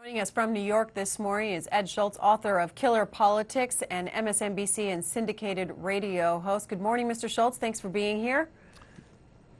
Joining us from New York this morning is Ed Schultz, author of Killer Politics and MSNBC and syndicated radio host. Good morning, Mr. Schultz. Thanks for being here.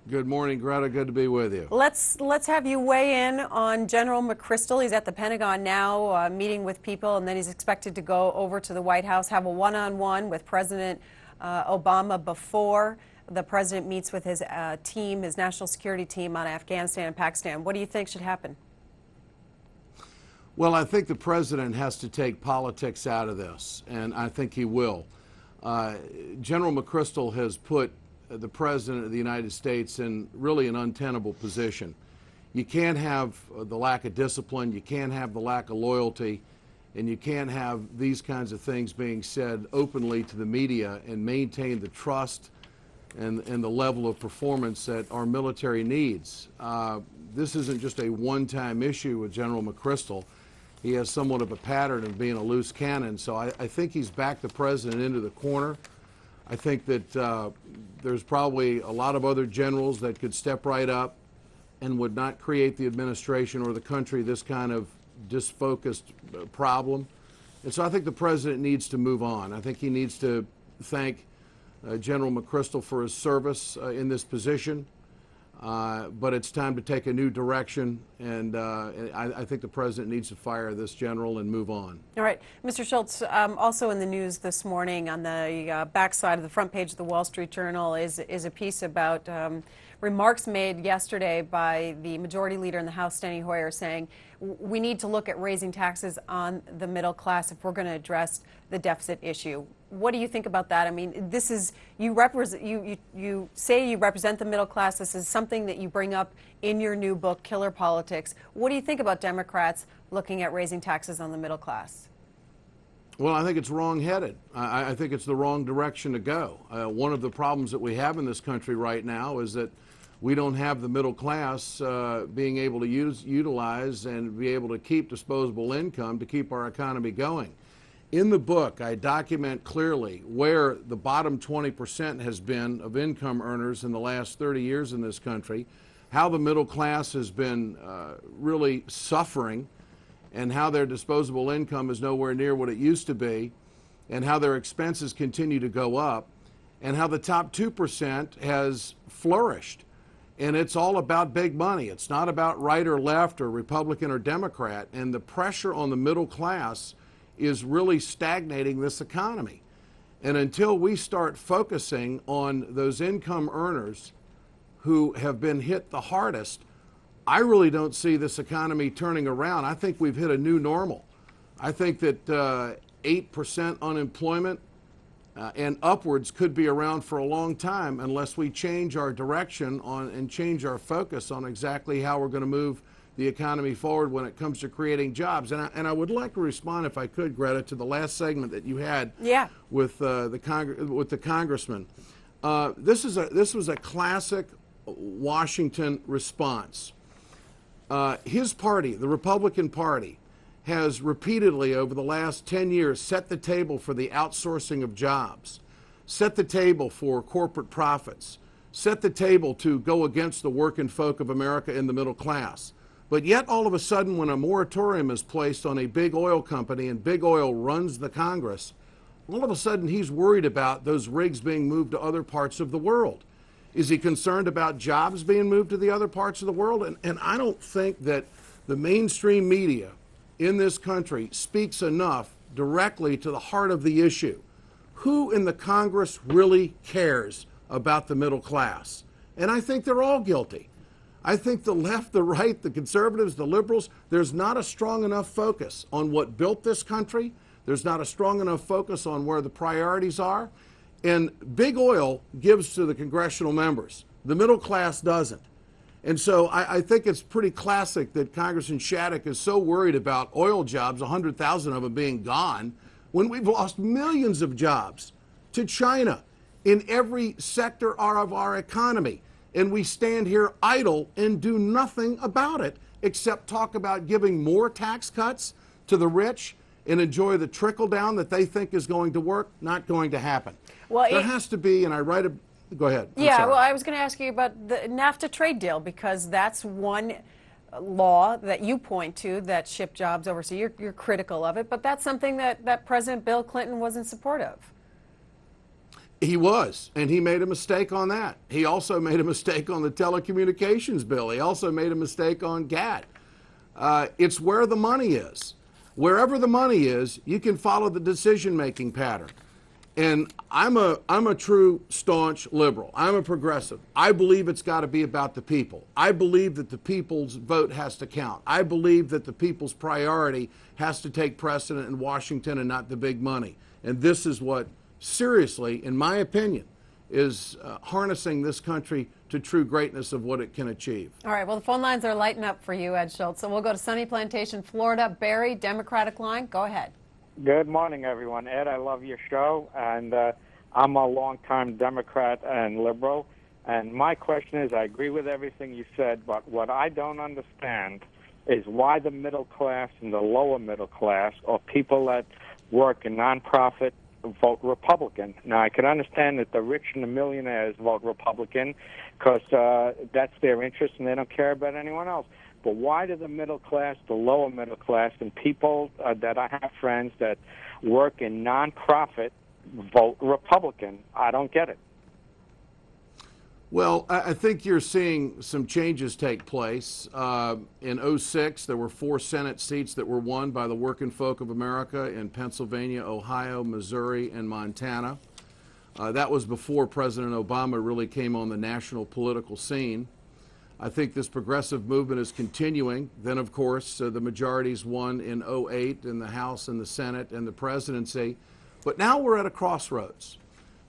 Good morning, Greta. Good to be with you. Let's have you weigh in on General McChrystal. He's at the Pentagon now, meeting with people, and then he's expected to go over to the White House, have a one-on-one with President Obama before the president meets with his team, his national security team on Afghanistan and Pakistan. What do you think should happen? Well, I think the president has to take politics out of this, and I think he will. General McChrystal has put the president of the United States in really an untenable position. You can't have the lack of discipline, you can't have the lack of loyalty, and you can't have these kinds of things being said openly to the media and maintain the trust and the level of performance that our military needs. This isn't just a one-time issue with General McChrystal. He has somewhat of a pattern of being a loose cannon, so I think he's backed the president into the corner. I think that there's probably a lot of other generals that could step right up and would not create the administration or the country this kind of disfocused problem. And so I think the president needs to move on. I think he needs to thank General McChrystal for his service in this position. But it's time to take a new direction, and I think the president needs to fire this general and move on. All right. Mr. Schultz, also in the news this morning on the backside of the front page of the Wall Street Journal is a piece about remarks made yesterday by the majority leader in the House, Steny Hoyer, saying we need to look at raising taxes on the middle class if we're going to address the deficit issue. What do you think about that? I mean, this is, you say you represent the middle class. This is something that you bring up in your new book, Killer Politics. What do you think about Democrats looking at raising taxes on the middle class? Well, I think it's wrong-headed. I think it's the wrong direction to go. One of the problems that we have in this country right now is that we don't have the middle class being able to utilize and be able to keep disposable income to keep our economy going. In the book, I document clearly where the bottom 20% has been of income earners in the last 30 years in this country, how the middle class has been really suffering, and how their disposable income is nowhere near what it used to be, and how their expenses continue to go up, and how the top 2% has flourished. And it's all about big money. It's not about right or left or Republican or Democrat. And the pressure on the middle class is really stagnating this economy. And until we start focusing on those income earners who have been hit the hardest, I really don't see this economy turning around. I think we've hit a new normal. I think that 8% unemployment and upwards could be around for a long time unless we change our direction on and change our focus on exactly how we're going to move the economy forward when it comes to creating jobs. And I would like to respond, if I could, Greta, to the last segment that you had with the congressman. This was a classic Washington response. His party, the Republican Party, has repeatedly over the last 10 years set the table for the outsourcing of jobs, set the table for corporate profits, set the table to go against the working folk of America in the middle class. But yet all of a sudden, when a moratorium is placed on a big oil company and big oil runs the Congress, all of a sudden he's worried about those rigs being moved to other parts of the world. Is he concerned about jobs being moved to the other parts of the world? And I don't think that the mainstream media in this country speaks enough directly to the heart of the issue. Who in the Congress really cares about the middle class? And I think they're all guilty. I think the left, the right, the conservatives, the liberals, there's not a strong enough focus on what built this country. There's not a strong enough focus on where the priorities are. And big oil gives to the congressional members. The middle class doesn't. And so I think it's pretty classic that Congressman Shattuck is so worried about oil jobs, 100,000 of them being gone, when we've lost millions of jobs to China in every sector of our economy. And we stand here idle and do nothing about it except talk about giving more tax cuts to the rich and enjoy the trickle down that they think is going to work. Not going to happen. Well, there has to be, and I write a Go ahead. Yeah, well, I was going to ask you about the NAFTA trade deal, because that's one law that you point to that shipped jobs overseas. You're critical of it, but that's something that President Bill Clinton was in support of. He was, and he made a mistake on that. He also made a mistake on the telecommunications bill. He also made a mistake on GATT. It's where the money is. Wherever the money is, you can follow the decision-making pattern. And I'm a true, staunch liberal. I'm a progressive. I believe it's got to be about the people. I believe that the people's vote has to count. I believe that the people's priority has to take precedent in Washington and not the big money. And this is what, seriously, in my opinion, is harnessing this country to true greatness of what it can achieve. All right, well, the phone lines are lighting up for you, Ed Schultz. So we'll go to Sunny Plantation, Florida. Barry, Democratic line, go ahead. Good morning, everyone. Ed, I love your show, and I'm a longtime Democrat and liberal. And my question is, I agree with everything you said, but what I don't understand is why the middle class and the lower middle class, or people that work in nonprofit, vote Republican. Now, I can understand that the rich and the millionaires vote Republican because that's their interest and they don't care about anyone else. But why do the middle class, the lower middle class, and people that I have friends that work in nonprofit vote Republican? I don't get it. Well, I think you're seeing some changes take place. In '06, there were 4 Senate seats that were won by the working folk of America in Pennsylvania, Ohio, Missouri, and Montana. That was before President Obama really came on the national political scene. I think this progressive movement is continuing. Then, of course, the majorities won in '08 in the House and the Senate and the presidency. But now we're at a crossroads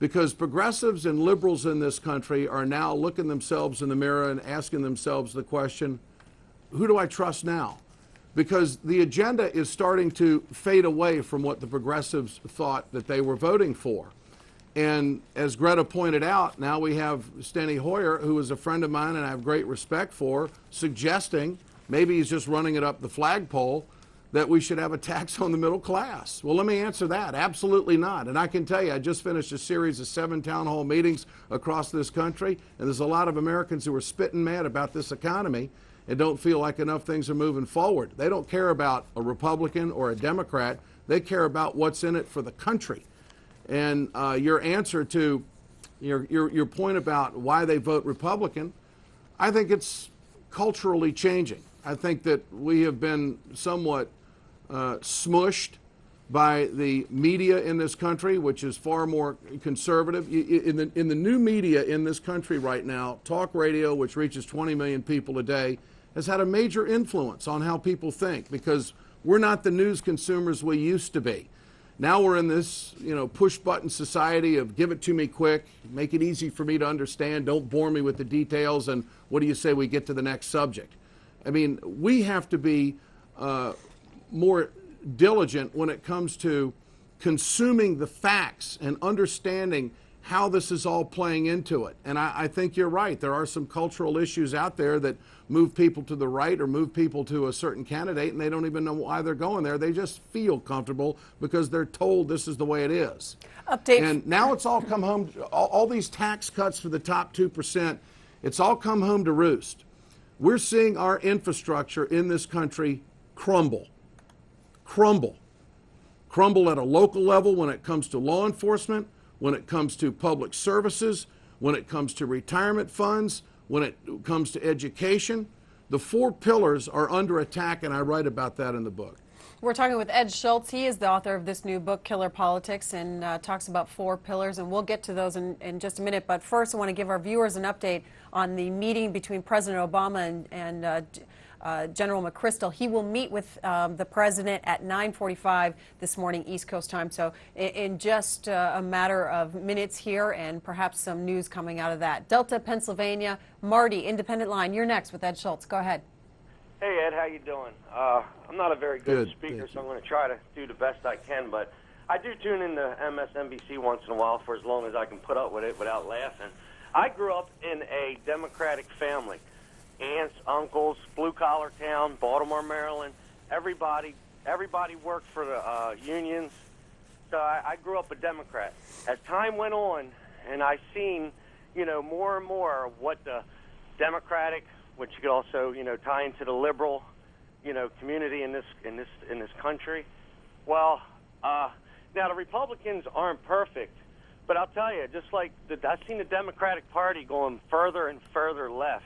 because progressives and liberals in this country are now looking themselves in the mirror and asking themselves the question, who do I trust now? Because the agenda is starting to fade away from what the progressives thought that they were voting for. And as Greta pointed out, now we have Steny Hoyer, who is a friend of mine and I have great respect for, suggesting, maybe he's just running it up the flagpole, that we should have a tax on the middle class. Well, let me answer that. Absolutely not. And I can tell you, I just finished a series of 7 town hall meetings across this country, and there's a lot of Americans who are spitting mad about this economy and don't feel like enough things are moving forward. They don't care about a Republican or a Democrat. They care about what's in it for the country. And your answer to your point about why they vote Republican, I think it's culturally changing. I think that we have been somewhat smushed by the media in this country, which is far more conservative. In the new media in this country right now, talk radio, which reaches 20 million people a day, has had a major influence on how people think because we're not the news consumers we used to be. Now we're in this, push-button society of give it to me quick, make it easy for me to understand, don't bore me with the details, and what do you say we get to the next subject? I mean, we have to be more diligent when it comes to consuming the facts and understanding how this is all playing into it. And I think you're right. There are some cultural issues out there that move people to the right or move people to a certain candidate, and they don't even know why they're going there. They just feel comfortable because they're told this is the way it is. Update. And now it's all come home, all these tax cuts for the top 2%, it's all come home to roost. We're seeing our infrastructure in this country crumble at a local level when it comes to law enforcement, when it comes to public services, when it comes to retirement funds, when it comes to education. The 4 pillars are under attack, and I write about that in the book. We're talking with Ed Schultz. He is the author of this new book, Killer Politics, and talks about 4 pillars, and we'll get to those in just a minute. But first, I want to give our viewers an update on the meeting between President Obama and General McChrystal. He will meet with the president at 9:45 this morning East Coast time. So in just a matter of minutes here, and perhaps some news coming out of that. Delta, Pennsylvania. Marty, Independent Line. You're next with Ed Schultz. Go ahead. Hey, Ed, how you doing? I'm not a very good speaker, so I'm going to try to do the best I can, but I do tune into MSNBC once in a while for as long as I can put up with it without laughing. I grew up in a Democratic family. Aunts, uncles, blue-collar town, Baltimore, Maryland. Everybody worked for the unions. So I grew up a Democrat. As time went on, and I seen, more and more what the Democratic which you could also, tie into the liberal, community in this country. Well, now the Republicans aren't perfect, but I've seen the Democratic Party going further and further left.